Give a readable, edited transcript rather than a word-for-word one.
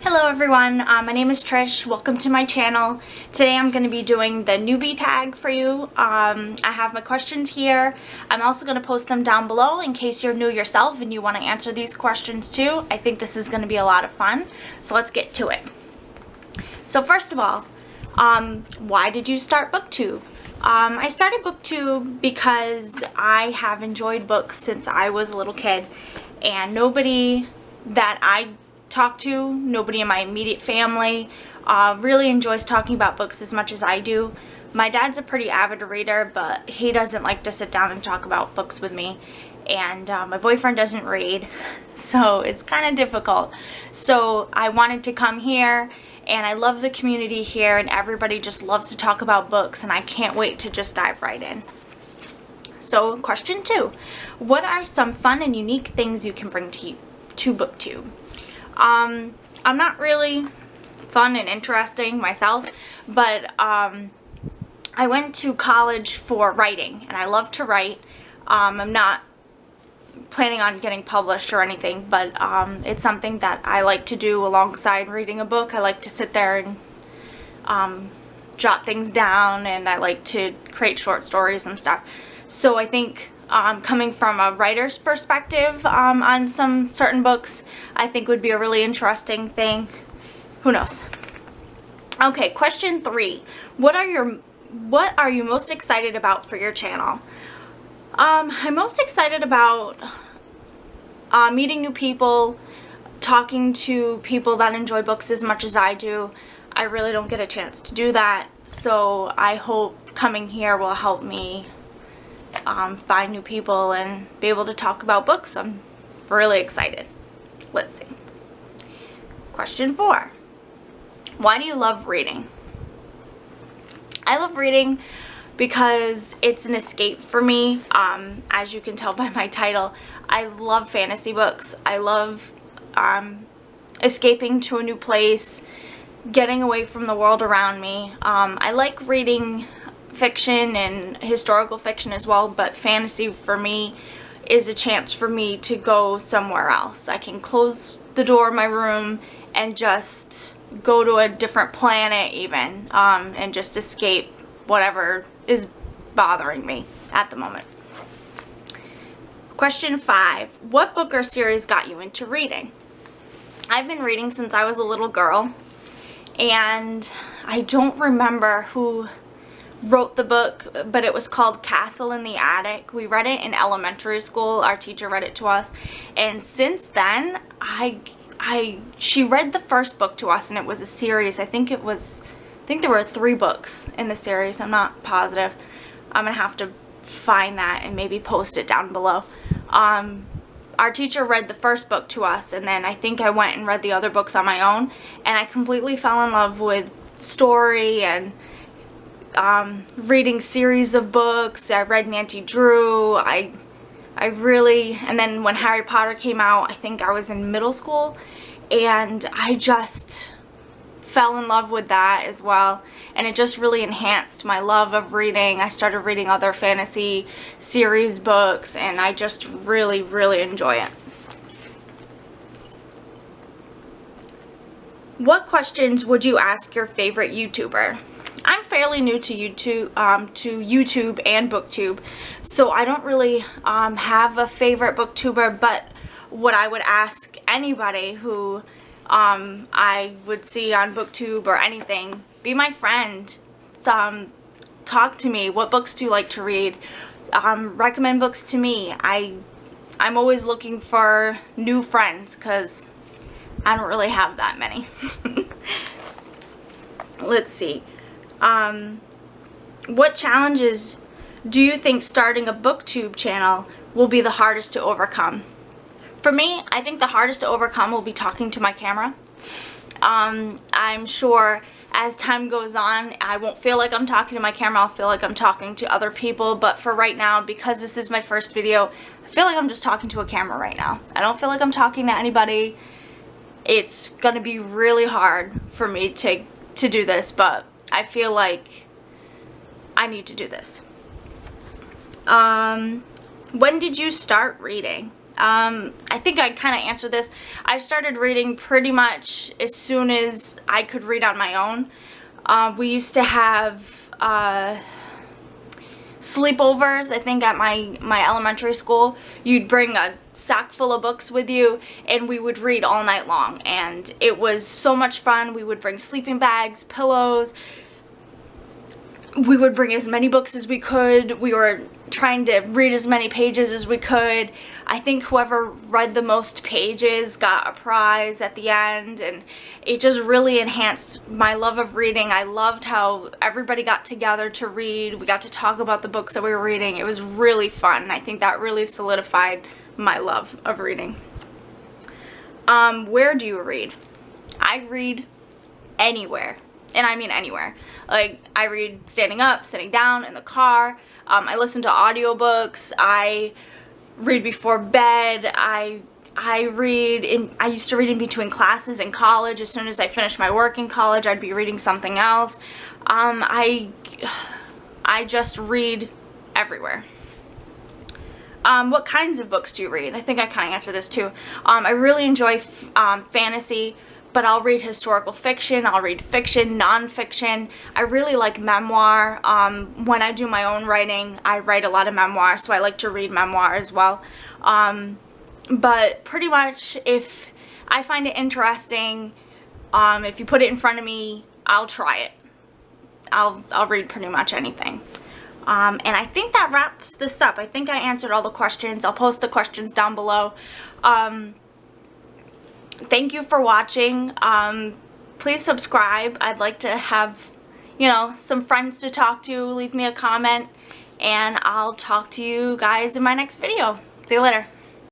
Hello everyone, my name is Trish. Welcome to my channel. Today I'm going to be doing the newbie tag for you. I have my questions here. I'm also going to post them down below in case you're new yourself and you want to answer these questions too. I think this is going to be a lot of fun. So let's get to it. So first of all, why did you start BookTube? I started BookTube because I have enjoyed books since I was a little kid, and nobody that I talk to, nobody in my immediate family really enjoys talking about books as much as I do. My dad's a pretty avid reader, but he doesn't like to sit down and talk about books with me, and my boyfriend doesn't read, so it's kind of difficult. So I wanted to come here, and I love the community here, and everybody just loves to talk about books, and I can't wait to just dive right in. So question 2, what are some fun and unique things you can bring to BookTube? I'm not really fun and interesting myself, but I went to college for writing, and I love to write. I'm not planning on getting published or anything, but it's something that I like to do alongside reading a book. I like to sit there and jot things down, and I like to create short stories and stuff. So I think coming from a writer's perspective on some certain books, I think would be a really interesting thing. Who knows? Okay, question 3. What are you most excited about for your channel? I'm most excited about meeting new people, talking to people that enjoy books as much as I do. I really don't get a chance to do that, so I hope coming here will help me find new people and be able to talk about books. I'm really excited. Let's see. Question 4. Why do you love reading? I love reading because it's an escape for me. As you can tell by my title, I love fantasy books. I love escaping to a new place, getting away from the world around me. I like reading fiction and historical fiction as well, but fantasy for me is a chance for me to go somewhere else. I can close the door of my room and just go to a different planet even, and just escape whatever is bothering me at the moment. Question 5. What book or series got you into reading? I've been reading since I was a little girl, and I don't remember who wrote the book, but it was called Castle in the Attic. We read it in elementary school. Our teacher read it to us, and since then she read the first book to us, and it was a series. I think there were 3 books in the series. I'm not positive. I'm gonna have to find that and maybe post it down below. Our teacher read the first book to us, and then I think I went and read the other books on my own, and I completely fell in love with story and reading series of books. I read Nancy Drew. I really, and then when Harry Potter came out, I think I was in middle school, and I just fell in love with that as well, and it just really enhanced my love of reading. I started reading other fantasy series books, and I just really, really enjoy it. What questions would you ask your favorite YouTuber? I'm fairly new to YouTube and BookTube, so I don't really have a favorite BookTuber, but what I would ask anybody who I would see on BookTube or anything, be my friend. Talk to me. What books do you like to read? Recommend books to me. I'm always looking for new friends because I don't really have that many. Let's see. What challenges do you think starting a BookTube channel will be the hardest to overcome? For me, I think the hardest to overcome will be talking to my camera. I'm sure as time goes on, I won't feel like I'm talking to my camera. I'll feel like I'm talking to other people, but for right now, because this is my first video, I feel like I'm just talking to a camera right now. I don't feel like I'm talking to anybody. It's gonna be really hard for me to do this, but I feel like I need to do this. When did you start reading? I think I kind of answered this. I started reading pretty much as soon as I could read on my own. We used to have sleepovers, I think, at my elementary school. You'd bring a sack full of books with you, and we would read all night long, and it was so much fun. We would bring sleeping bags, pillows. We would bring as many books as we could. We were trying to read as many pages as we could. I think whoever read the most pages got a prize at the end, and it just really enhanced my love of reading. I loved how everybody got together to read. We got to talk about the books that we were reading. It was really fun. I think that really solidified my love of reading. Where do you read? I read anywhere. And I mean anywhere. Like, I read standing up, sitting down, in the car. I listen to audiobooks. I read before bed. I used to read in between classes in college. As soon as I finished my work in college, I'd be reading something else. I just read everywhere. What kinds of books do you read? I think I kind of answered this too. I really enjoy fantasy, but I'll read historical fiction, I'll read fiction, non-fiction. I really like memoir. When I do my own writing, I write a lot of memoir, so I like to read memoir as well. But pretty much, if I find it interesting, if you put it in front of me, I'll try it. I'll read pretty much anything. And I think that wraps this up. I think I answered all the questions. I'll post the questions down below. Thank you for watching. Please subscribe. I'd like to have, some friends to talk to. Leave me a comment, and I'll talk to you guys in my next video. See you later.